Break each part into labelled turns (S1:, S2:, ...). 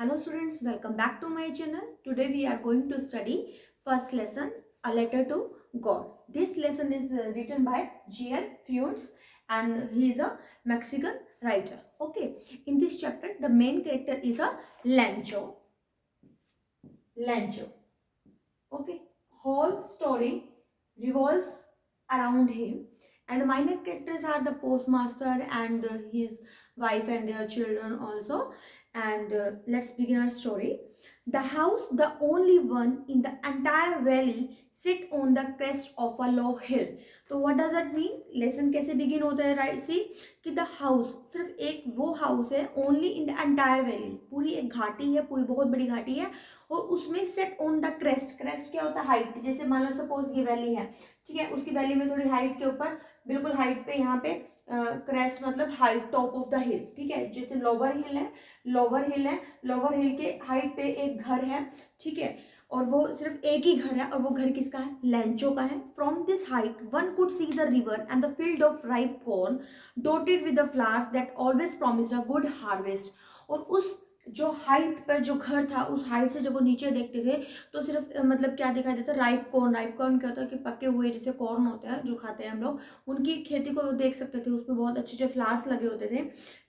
S1: Hello students, welcome back to my channel. Today we are going to study first lesson, A Letter to God. This lesson is written by G.L. Funes and he is a Mexican writer. Okay, in this chapter the main character is a Lancho. Lancho. Okay, whole story revolves around him and the minor characters are the postmaster and his wife and their children also. And let's begin our story. The house, the only one in the entire valley, sit on the crest of a low hill. तो what does that mean? Lesson कैसे begin होता है? Right सी कि the house, सिर्फ एक वो house है only in the entire valley, पूरी एक घाटी है, पूरी बहुत बड़ी घाटी है और उसमें set on the crest. Crest क्या होता है? हाइट. जैसे मान लो सपोज ये वैली है, ठीक है, उसकी वैली में थोड़ी हाइट के ऊपर, बिल्कुल हाइट पे, यहाँ पे क्रेस्ट मतलब हाइट, टॉप ऑफ द हिल, ठीक है. जैसे लोअर हिल है, लोअर हिल है, लोअर हिल के हाइट पे एक घर है, ठीक है, और वो सिर्फ एक ही घर है और वो घर किसका है? लैंचो का है. From this height one could see the river and the field of ripe corn dotted with the flowers that always promised a good harvest. और उस जो हाइट पर जो घर था, उस हाइट से जब वो नीचे देखते थे तो सिर्फ मतलब क्या दिखाई देता? Ripe corn. राइप कॉर्न क्या होता है कि पके हुए जैसे कॉर्न होते हैं जो खाते हैं हम लोग, उनकी खेती को देख सकते थे. उसमें बहुत अच्छे अच्छे फ्लावर्स लगे होते थे,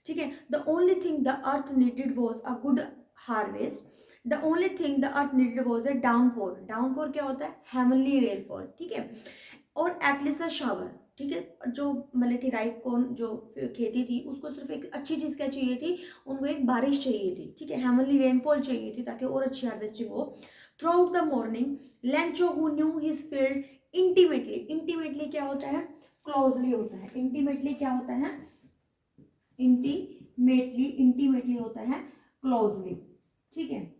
S1: ठीक है. The only thing the earth needed was a good harvest. The only thing the earth needed was a downpour. Downpour क्या होता है? हेवनली रेनफॉल, ठीक है, और एटलीस्ट अ शावर, ठीक है. जो मतलब कि राइप कॉर्न जो खेती थी उसको सिर्फ एक अच्छी चीज़ क्या चाहिए थी? उनको एक बारिश चाहिए थी, ठीक है, हेवनली रेनफॉल चाहिए थी ताकि और अच्छी हार्वेस्टिंग हो. Through out the morning लैंचो who knew his field intimately. Intimately क्या होता है? क्लोजली होता है. इंटीमेटली क्या होता है? इंटीमेटली, इंटीमेटली होता है क्लोजली, ठीक है.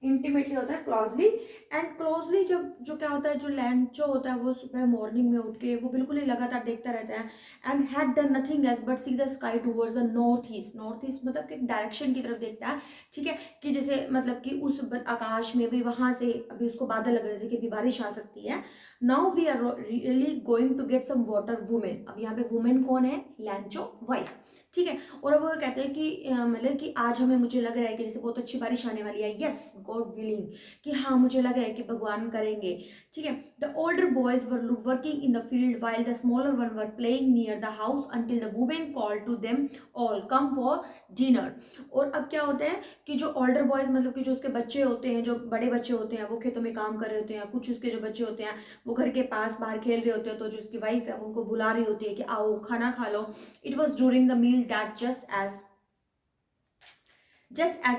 S1: इंटीमेटली होता है क्लोजली. एंड क्लोजली जब जो क्या होता है, जो लैंड जो होता है वो सुबह मॉर्निंग में उठ के वो बिल्कुल ही लगातार देखता रहता है. And had done nothing else but see the sky towards the north east. North east मतलब कि डायरेक्शन की तरफ देखता है, ठीक है, कि जैसे मतलब कि उस आकाश में भी वहां से अभी उसको बादल लग रहे थे कि अभी बारिश आ सकती है. Now we are really going to get some water. Women, अब यहाँ पे वुमेन कौन है? लैंचो वाइफ, ठीक है. और अब वो कहते हैं कि मतलब कि आज हमें, मुझे लग रहा है कि जैसे बहुत अच्छी बारिश आने वाली है. यस, गॉड विलिंग, कि हाँ मुझे लग रहा है कि भगवान करेंगे, ठीक है. The older boys were working in the field while the smaller one were playing near the house until the women called to them all come for dinner. और अब क्या होता है कि जो ओल्डर बॉयज मतलब कि जो उसके बच्चे होते हैं, जो बड़े बच्चे होते हैं, वो खेतों में काम कर रहे होते हैं. कुछ उसके जो बच्चे होते हैं वो घर के पास बाहर खेल रहे होते हैं, तो जो उसकी वाइफ है उनको बुला रही होती है कि आओ खाना खा लो. It was during the meal that just as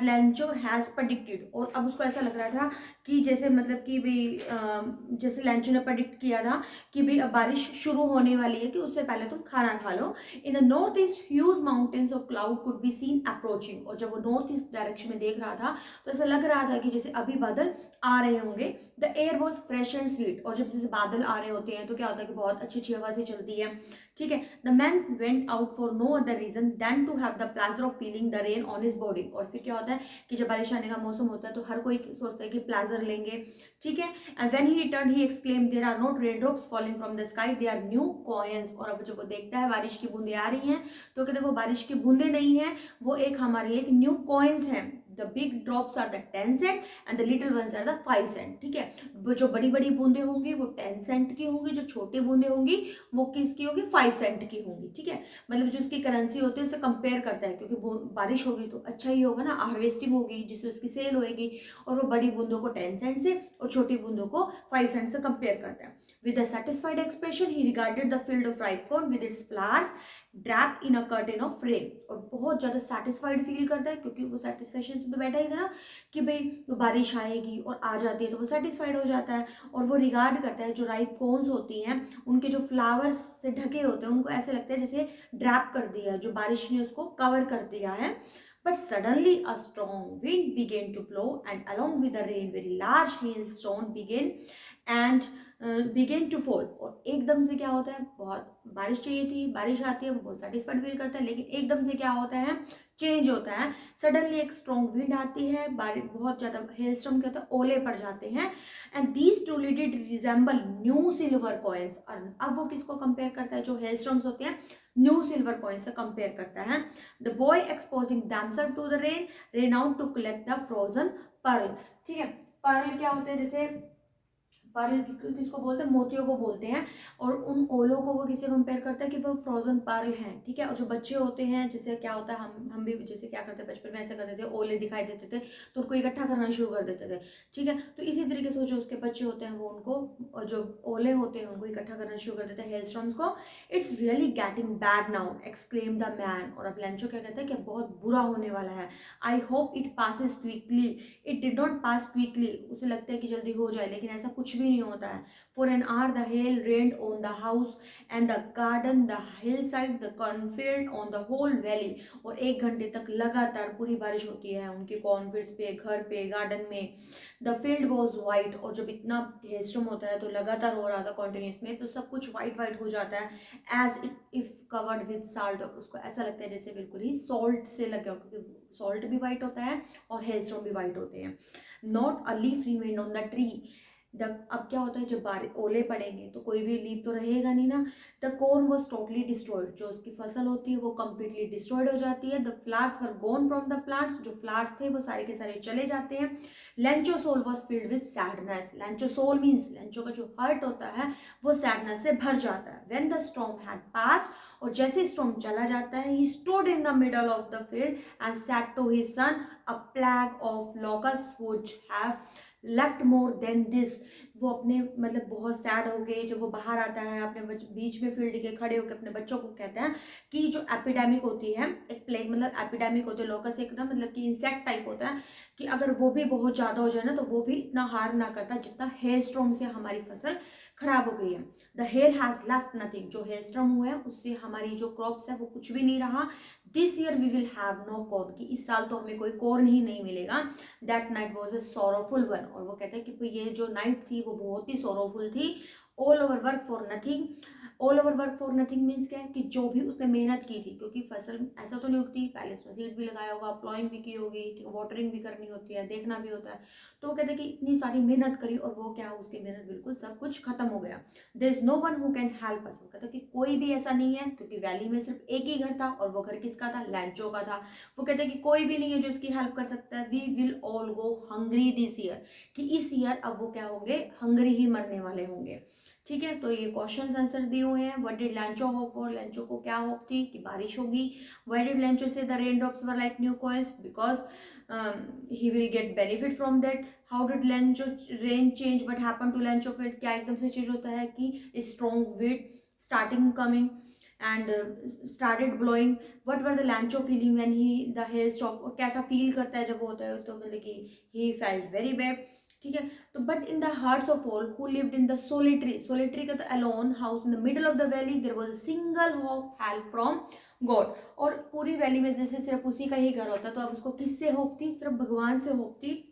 S1: Lencho has predicted. और अब उसको ऐसा लग रहा था कि जैसे मतलब कि भाई जैसे लैंचो ने प्रेडिक्ट किया था कि भाई अब बारिश शुरू होने वाली है, कि उससे पहले तुम खाना खा लो. In the north east huge mountains of cloud could be seen approaching. और जब वो नॉर्थ ईस्ट डायरेक्शन में देख रहा था तो ऐसा लग रहा था कि जैसे अभी बादल आ रहे होंगे. The air was fresh and sweet. और जब जैसे बादल आ रहे होते हैं तो क्या होता है कि बहुत अच्छी अच्छी हवा से चलती है, ठीक है. The man went out for no other reason than to have the pleasure of feeling the rain on his body. और फिर क्या होता है कि जब बारिश आने का मौसम होता है तो हर कोई सोचता है कि प्लेजर लेंगे, ठीक है. And when he return he exclaim there are not rain drops falling from the sky, they are new coins. और अब जब वो देखता है बारिश की बूंदें आ रही हैं तो कहते हैं वो बारिश की बूंदें नहीं है, वो एक हमारे लिए न्यू कॉइन्स हैं. The big drops are the 10 cent and the little ones are the 5 cent, ठीक है. जो बड़ी बड़ी बूंदें होंगी वो 10 सेंट की होंगी, जो छोटी बूंदें होंगी वो किसकी होगी? 5 सेंट की होंगी, ठीक है. मतलब जो उसकी करेंसी होती है उसे कंपेयर करता है, क्योंकि बारिश होगी तो अच्छा ही होगा ना, हार्वेस्टिंग होगी जिससे उसकी सेल होगी. और वो बड़ी बूंदों को 10 सेंट से और छोटी बूंदों को 5 सेंट से कंपेयर करता है. With a satisfied expression he regarded the field of ripe corn with its flowers draped in a curtain of rain. और बहुत ज्यादा सेटिस्फाइड फील करता है, क्योंकि वो सेटिस्फेक्शन से तो बैठा ही था ना कि भाई तो बारिश आएगी और आ जाती है तो वो सेटिस्फाइड हो जाता है. और वो रिगार्ड करता है जो राइप कॉर्न्स होती हैं, उनके जो फ्लावर्स से ढके होते हैं, उनको ऐसे लगता है जैसे ड्रैप कर दिया है, जो बारिश ने उसको कवर कर दिया है. But suddenly a strong wind began to blow and along with the rain very large hailstone began and began to fall, और एकदम से क्या होता है, बहुत बारिश चाहिए थी, बारिश आती है, वो बहुत सेटिस्फाइड फील करता है, लेकिन एकदम से क्या होता है, चेंज होता है। सडनली एक स्ट्रॉन्ग विंड आती है, बारिश बहुत ज़्यादा, हेलस्टॉर्म क्या होता है, ओले पड़ जाते हैं। And these truly did resemble new silver coins. और अब वो किसको कंपेयर करता है, जो हेलस्टॉर्म्स होते हैं न्यू सिल्वर कॉइन्स से कंपेयर करता है। The boy exposing themselves to the rain, ran out to collect the frozen pearl. ठीक है, पर्ल क्या होते हैं, जैसे पर्ल किसको बोलते हैं, मोतियों को बोलते हैं। और उन ओलों को वो किससे कंपेयर करता है कि वो फ्रोजन पर्ल हैं। ठीक है, और जो बच्चे होते हैं, जैसे क्या होता है, हम भी जैसे क्या करते हैं बचपन में, ऐसा करते थे, ओले दिखाई देते थे तो उनको इकट्ठा करना शुरू कर देते थे। ठीक है, तो इसी तरीके से जो उसके बच्चे होते हैं वो उनको, जो ओले होते हैं उनको इकट्ठा करना शुरू कर देते हैं, हेलस्टॉर्म्स को। It's really getting bad now exclaim the man. और अब लेंचो क्या कहता है कि बहुत बुरा होने वाला है। I hope it passes quickly. It did not pass quickly, उसे लगता है कि जल्दी हो जाए, लेकिन ऐसा कुछ भी नहीं होता है। For an hour the hail rained on the house and the garden, the hill side, the cornfield, on the whole valley. और 1 घंटे तक लगातार पूरी बारिश होती है उनके कॉर्नफील्ड्स पे, घर पे, गार्डन में। द फील्ड वॉज वाइट, और जब इतना हेलस्टॉर्म होता है तो लगातार हो रहा था कॉन्टिन्यूस में, तो सब कुछ वाइट वाइट हो जाता है। As it if covered with salt, उसको ऐसा लगता है जैसे बिल्कुल ही सॉल्ट से लगा, क्योंकि सॉल्ट भी वाइट होता है और हेलस्टॉर्म भी वाइट होते हैं। Not a leaf remained on the tree. अब क्या होता है, जब ओले पड़ेंगे तो कोई भी लीफ तो रहेगा नहीं ना। The corn was totally destroyed, जो उसकी फसल होती है वो कंप्लीटली डिस्ट्रॉयड हो जाती है। The flowers were gone from the plants, जो फ्लावर्स थे वो सारे के सारे चले जाते हैं। Lencho soul was filled with sadness. Lencho soul means Lencho का जो हर्ट होता है वो सैडनेस से भर जाता है। When the storm had passed, और जैसे स्टॉर्म चला जाता है, he stood in the middle of the field and said to his son, a plague of locust would have left more than this. वो अपने मतलब बहुत सैड हो गए जब वो बाहर आता है, अपने बीच में फील्ड के खड़े होकर अपने बच्चों को कहते हैं कि जो एपिडेमिक होती है, एक प्लेग मतलब एपिडेमिक होती है, लोकस एक ना मतलब कि इंसेक्ट टाइप होता है, कि अगर वो भी बहुत ज़्यादा हो जाए ना तो वो भी इतना हार्म ना करता जितना हेल स्टॉर्म से हमारी फसल खराब हो गई है। The hell has left nothing, जो हेल स्टॉर्म हुआ है उससे हमारी जो क्रॉप्स है वो कुछ भी नहीं रहा। This year we will have no corn, कि इस साल तो हमें कोई कॉर्न ही नहीं मिलेगा। That night was a sorrowful one, और वो कहते हैं कि ये जो नाइट थी वो बहुत ही सोरोफुल थी। All over work for nothing. All over work for nothing means क्या है, कि जो भी उसने मेहनत की थी, क्योंकि फसल ऐसा तो नहीं उगती, पहले उसने सीड भी लगाया होगा, प्लॉइंग भी की होगी, ठीक है, वाटरिंग भी करनी होती है, देखना भी होता है। तो वो कहते हैं कि इतनी सारी मेहनत करी और वो क्या, उसकी मेहनत बिल्कुल सब कुछ खत्म हो गया। There is no one who can help us, कहते हैं कि कोई भी ऐसा नहीं है, क्योंकि वैली में सिर्फ एक ही घर था, और वो घर किसका था, लैंचो का था। वो कहते हैं कि कोई भी नहीं है जो इसकी हेल्प कर सकता है। We will all go hungry this year, कि इस ईयर अब वो क्या होंगे, हंग्री ही मरने वाले होंगे। ठीक है, तो ये क्वेश्चंस आंसर दिए हुए हैं। व्हाट डिड लैंचो होप फॉर, लैंचो को क्या होप थी कि बारिश होगी। Why did Lencho say the rain drops were like new coins, because he will get benefit from that. How did Lencho rain change, what happen to Lencho फिर, क्या एकदम से चेंज होता है कि strong wind starting coming and started blowing. What were the Lencho feeling when he the hail stop, और कैसा feel करता है जब वो होता है, तो मतलब कि ही फेल्ट वेरी बैड। ठीक है, तो but in the hearts of all who lived in the solitary, solitary का तो alone house in the middle of the valley, there was a single hope, help from God. और पूरी valley में जैसे सिर्फ उसी का ही घर होता, तो अब उसको किससे होप थी, सिर्फ भगवान से होप थी।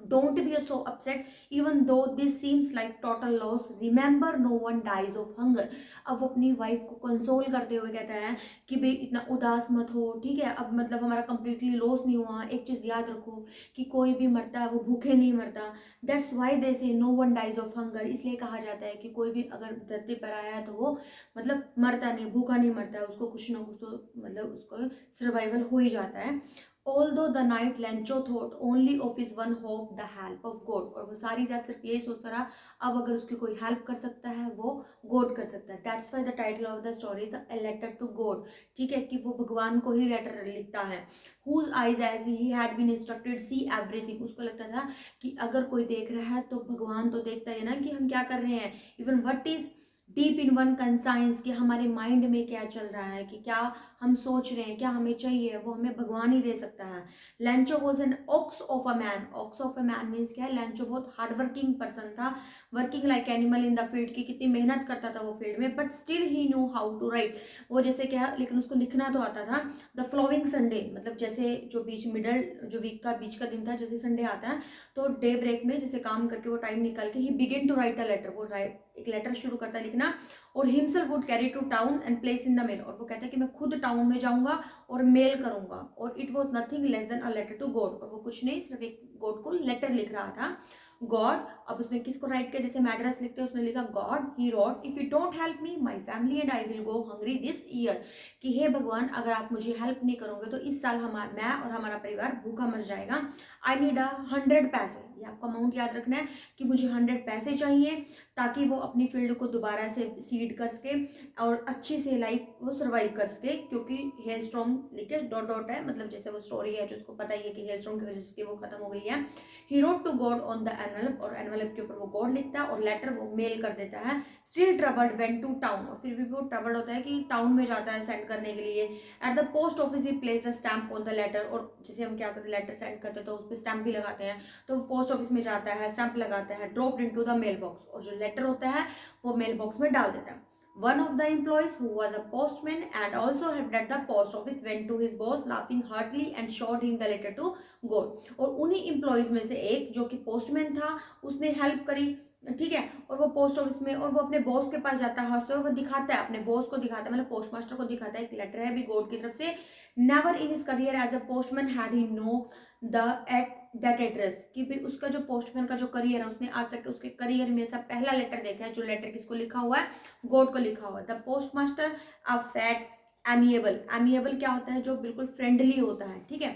S1: Don't be so upset even though this seems like total loss. Remember no one dies of hunger. अब वो अपनी वाइफ को कंसोल करते हुए कहता है कि भाई इतना उदास मत हो, ठीक है, अब मतलब हमारा कंप्लीटली लॉस नहीं हुआ, एक चीज़ याद रखो कि कोई भी मरता है वो भूखे नहीं मरता। That's why they say no one dies of hunger, इसलिए कहा जाता है कि कोई भी अगर धरती पर आया है तो वो मतलब मरता नहीं, भूखा नहीं मरता है, उसको कुछ ना कुछ तो मतलब उसको सर्वाइवल हो ही जाता है। Although the night Lencho thought only of his one hope, the help of God, और वो सारी रात सिर्फ यही सोचता रहा, अब अगर उसकी कोई हेल्प कर सकता है वो गॉड कर सकता है। That's why the title of the story the letter to God, ठीक है, कि वो भगवान को ही लेटर लिखता है। Whose eyes as he had been instructed see everything, उसको लगता था कि अगर कोई देख रहा है तो भगवान तो देखता है ना कि हम क्या कर रहे हैं। Even what is deep in one conscience, कि हमारे माइंड में क्या चल रहा है, कि क्या हम सोच रहे हैं, क्या हमें चाहिए, वो हमें भगवान ही दे सकता है। Lencho was an ox of a man. Ox of a man means क्या है, लैंचो बहुत हार्ड वर्किंग पर्सन था, working like animal in the field, की कितनी मेहनत करता था वो फील्ड में, but still he knew how to write. वो जैसे क्या, लेकिन उसको लिखना तो आता था। द फ्लोइंग संडे, मतलब जैसे जो बीच मिडल जो वीक का बीच का दिन था, जैसे संडे आता है तो डे ब्रेक में जैसे काम करके वो टाइम निकाल के ही begin to write a letter, वो एक लेटर शुरू करता है लिखना। और himself would carry to town and place in the mail, और वो कहता है कि मैं खुद टाउन में जाऊंगा और मेल करूंगा। और it was nothing less than a letter to God, और वो कुछ नहीं, सिर्फ एक गॉड को लेटर लिख रहा था। गॉड, अब उसने किसको राइट किया, जैसे मैड्रेस लिखते हैं उसने लिखा God, he wrote, if you don't help me my family and I will go hungry this year, कि हे भगवान अगर आप मुझे हेल्प नहीं करोगे तो इस साल मैं और हमारा परिवार भूखा मर जाएगा। आई नीड 100 पैसे, ये आपको अमाउंट याद रखना है कि मुझे 100 पैसे चाहिए, ताकि वो अपनी फील्ड को दोबारा से सीड कर सके और अच्छी से लाइफ वो सर्वाइव कर सके, क्योंकि हेल स्टॉर्म लिखे डॉट डॉट है, मतलब जैसे वो स्टोरी है जो उसको पता ही है कि हेल स्टॉर्म की वजह से वो खत्म हो गई है। He wrote to God on the envelope, और एनवेलप के ऊपर वो गॉड लिखता है और लेटर वो मेल कर देता है। Still troubled went to town, और फिर भी वो ट्रबल्ड होता है कि टाउन में जाता है सेंड करने के लिए। At the post office he placed a stamp on the letter, और जैसे हम क्या करते हैं लेटर सेंड करते हैं तो उस पर स्टैम्प भी लगाते हैं, तो वो पोस्ट ऑफिस में जाता है, स्टैम्प लगाता है, dropped into the mail box, और जो लेटर होता है वो मेल बॉक्स में डाल देता है। One of the employees, who was a postman and also helped at the post office, went to his boss laughing heartily and showed him the letter to God. और उन्हीं employees में से एक जो कि पोस्टमैन था उसने हेल्प करी, ठीक है, और वो पोस्ट ऑफिस में, और वो अपने बॉस के पास जाता है हंसते हुए, वो दिखाता है अपने बॉस को, दिखाता है मतलब पोस्ट मास्टर को दिखाता है एक लेटर है भी गॉड की तरफ से। Never in his career as a postman had he know the at that address, कि भी उसका जो पोस्टमैन का जो करियर है उसने आज तक उसके करियर में ऐसा पहला लेटर देखा है जो लेटर किसको लिखा हुआ है, गॉड को लिखा हुआ है। The post master a fat amiable, amiable क्या होता है, जो बिल्कुल फ्रेंडली होता है, ठीक है,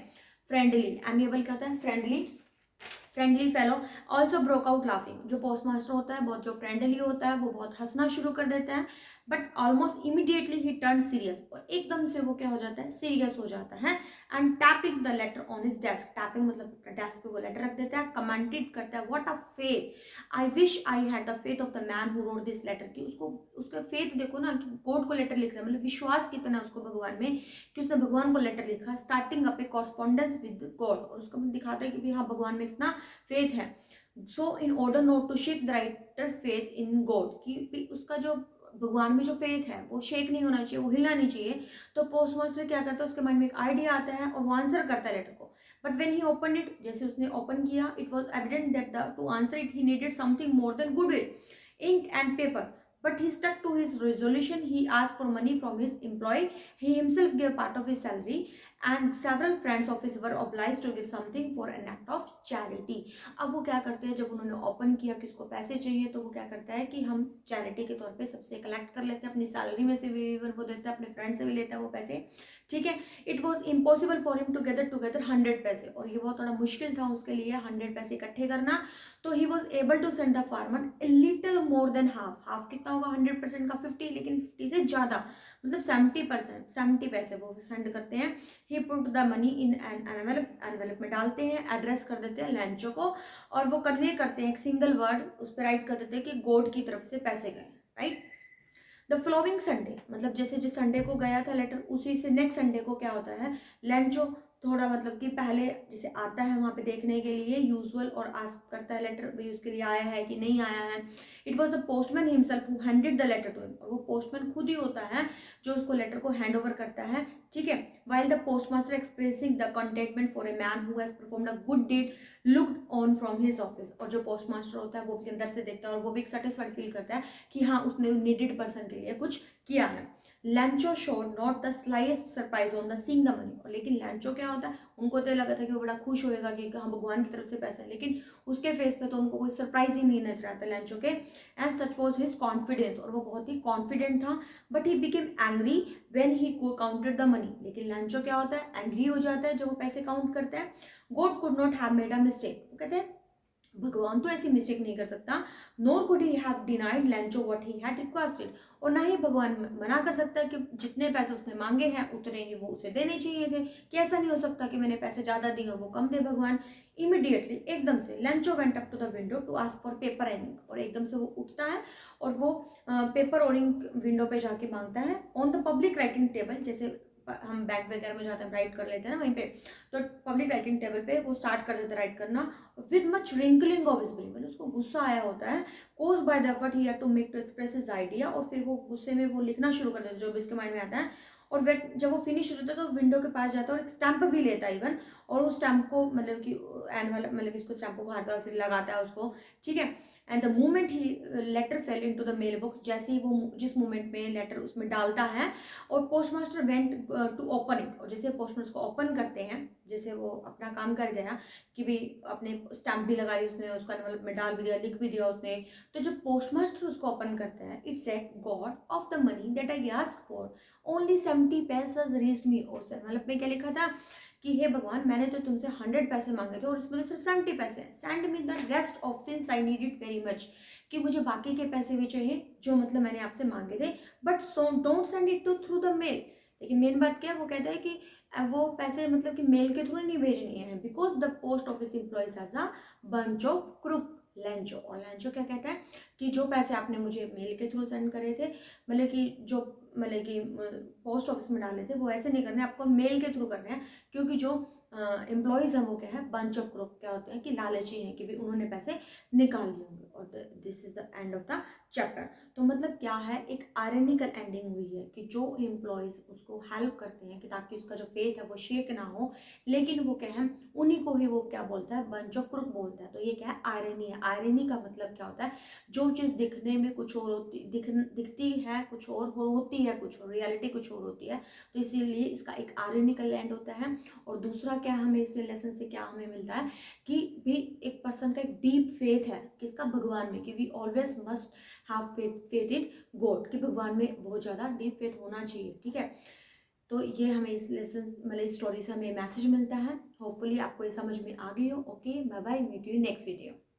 S1: फ्रेंडली, एमिएबल क्या होता है, friendly fellow, also broke out laughing. जो पोस्ट मास्टर होता है बहुत जो फ्रेंडली होता है वो बहुत हंसना शुरू कर देता है, but almost immediately he turn serious, और एकदम से वो क्या हो जाता है, सीरियस हो जाता है। And tapping the letter on his desk, tapping मतलब डेस्क पे वो लेटर रख देता है, कमेंटेड करता है what a faith, I wish I had the faith of the man who wrote this letter, कि उसको उसका फेथ देखो ना कि गॉड को लेटर लिख रहा है, मतलब विश्वास कितना है उसको भगवान में कि उसने भगवान को लेटर लिखा, starting up A correspondence with God, और उसको दिखाता है कि भाई हाँ भगवान में कितना फेथ है। So in order not to shake the writer faith in God, कि उसका जो भगवान में जो फेथ है वो शेक नहीं होना चाहिए, वो हिलना नहीं चाहिए। तो पोस्ट मास्टर क्या करता है, उसके मन में एक आइडिया आता है और वो आंसर करता है लेटर को, but when he open it, जैसे उसने ओपन किया, it was evident that the to answer it he needed something more than goodwill, ink and paper, but he stuck to his resolution. He asked for money from his employee. He himself gave part of his salary, and several friends of his were obliged to give something for an act of charity. अब वो क्या करते हैं, जब उन्होंने open किया कि उसको पैसे चाहिए, तो वो क्या करता है कि हम चैरिटी के तौर पे सबसे कलेक्ट कर लेते हैं, अपनी सैलरी में से भी इवन वो देता है, अपने फ्रेंड से भी लेता है वो पैसे, ठीक है। It was impossible for him to gather together 100 पैसे, और ये बहुत थोड़ा मुश्किल था उसके लिए 100 पैसे इकट्ठे करना। तो he was able to send the farmer a little more than half, half कितना होगा 100% का 50, लेकिन 50 से ज़्यादा, मतलब 70%, 70 पैसे वो सेंड करते हैं। He put the money in an envelope, envelope में डालते हैं, एड्रेस कर देते हैं लैंचो को, और वो कन्वे करते हैं एक सिंगल वर्ड उस पर राइट कर देते हैं कि गॉड की तरफ से पैसे गए, राइट। द फ्लोइंग संडे, मतलब जैसे जिस संडे को गया था लेटर उसी से नेक्स्ट संडे को क्या होता है, लैंचो थोड़ा मतलब कि पहले जैसे आता है वहाँ पे देखने के लिए यूजुअल, और आस्क करता है लेटर भाई उसके लिए आया है कि नहीं आया है। It was the postman himself who handed the letter to him, और वो पोस्टमैन खुद ही होता है जो उसको लेटर को हैंड ओवर करता है, ठीक है। While the postmaster expressing the contentment for a man who has performed a good deed looked on from his office, और जो पोस्ट मास्टर होता है वो भी अंदर से देखता है और वो भी एक सेटिस्फाइड फील करता है कि हाँ उसने नीडेड पर्सन के लिए कुछ किया है। Lencho showed not the slightest surprise on the seeing the money, और लेकिन लैंचो क्या होता है, उनको तो लगा था कि वो बड़ा खुश होएगा कि हाँ भगवान की तरफ से पैसा है, लेकिन उसके फेस पे तो उनको कोई सरप्राइज ही नहीं नजर आता लैंचो के। And such was his confidence, और वो बहुत ही कॉन्फिडेंट था। But he became angry when he counted the money, लेकिन लैंचो क्या होता है, एंग्री हो जाता है जब वो पैसे काउंट करता है। God could not have made a mistake, वो कहते हैं भगवान तो ऐसी मिस्टेक नहीं कर सकता। Nor could he have denied Lencho what he had requested, और ना ही भगवान मना कर सकता है कि जितने पैसे उसने मांगे हैं उतने ही वो उसे देने चाहिए थे, कि ऐसा नहीं हो सकता कि मैंने पैसे ज़्यादा दिए वो कम दे भगवान। इमीडिएटली एकदम से Lencho went up to the window to ask for paper and ink, और एकदम से वो उठता है और वो पेपर और इंक विंडो पे जाके मांगता है। On the public writing table, जैसे हम बैंक वगैरह में जाते हैं राइट कर लेते हैं ना वहीं पे, तो पब्लिक राइटिंग टेबल पे वो स्टार्ट कर देते हैं राइट करना with much wrinkling of his brain, मतलब उसको गुस्सा आया होता है, cause by the effort he had to make to express his idea, और फिर वो गुस्से में वो लिखना शुरू कर देता है जो भी उसके माइंड में आता है। और जब वो फिनिश हो जाता है तो विंडो के पास जाता है और एक स्टैंप भी लेता है इवन, और उस स्टैंप को मतलब कि एनुअल मतलब कि उसको स्टैंप को फाड़ता है और फिर लगाता है उसको, ठीक है। And the moment he letter fell into the mail box, जैसे ही वो जिस मोमेंट में लेटर उसमें डालता है, और postmaster went to open it, और जैसे पोस्टमास्टर उसको ओपन करते हैं, जैसे वो अपना काम कर गया कि भी अपने स्टैंप भी लगाई उसने, उसका एनवलप में डाल भी दिया, लिख भी दिया उसने, तो जब पोस्टमास्टर उसको ओपन करता है, it said God of the money that I asked for only 70 pesos reached me, उस एनवलप में क्या लिखा था कि हे भगवान, मैंने तो तुमसे 100 पैसे मांगे थे और इसमें तो सिर्फ 70 पैसे हैं, send me the rest of since I need it very much, कि मुझे बाकी के पैसे भी चाहिए जो मतलब मैंने आपसे मांगे थे, but so don't send it to through the mail. लेकिन मेन बात क्या है, वो कहता है कि वो पैसे मतलब कि मेल के थ्रू नहीं भेजनी है, because the post office employees has a bunch of crook लैंचो। और लैंचो क्या कहता है कि जो पैसे आपने मुझे मेल के थ्रू सेंड करे थे, मतलब कि जो मतलब कि पोस्ट ऑफिस में डाले थे, वो ऐसे नहीं करने, आपको मेल के थ्रू करने हैं, क्योंकि जो एम्प्लॉयज़ हैं वो क्या है, बंच ऑफ क्रूक, क्या होते हैं कि लालची हैं कि भी उन्होंने पैसे निकाल लिए होंगे। और this is the end of the chapter. तो मतलब क्या है, एक आयरनिकल एंडिंग हुई है कि जो एम्प्लॉयज़ उसको हेल्प करते हैं कि ताकि उसका जो फेथ है वो शेक ना हो, लेकिन वो क्या है, उन्हीं को ही वो क्या बोलता है, बंच ऑफ क्रूक बोलता है। तो ये क्या है, आयरनी है। आयरनी का मतलब क्या होता है, जो चीज़ दिखने में कुछ और होती दिखती है कुछ और होती है कुछ और, रियलिटी कुछ और होती है, तो इसीलिए इसका एक आयरनिकल एंड होता है। और दूसरा क्या हमें इस लेसन से क्या हमें मिलता है कि भी एक पर्सन का एक डीप फेथ है किसका, भगवान में, कि we always must have faith in God, कि भगवान में बहुत ज़्यादा डीप फेथ होना चाहिए, ठीक है। तो ये हमें इस लेसन मतलब इस स्टोरी से हमें मैसेज मिलता है। होपफुली आपको ये समझ में आ गई हो। Okay, bye bye, meet you next video.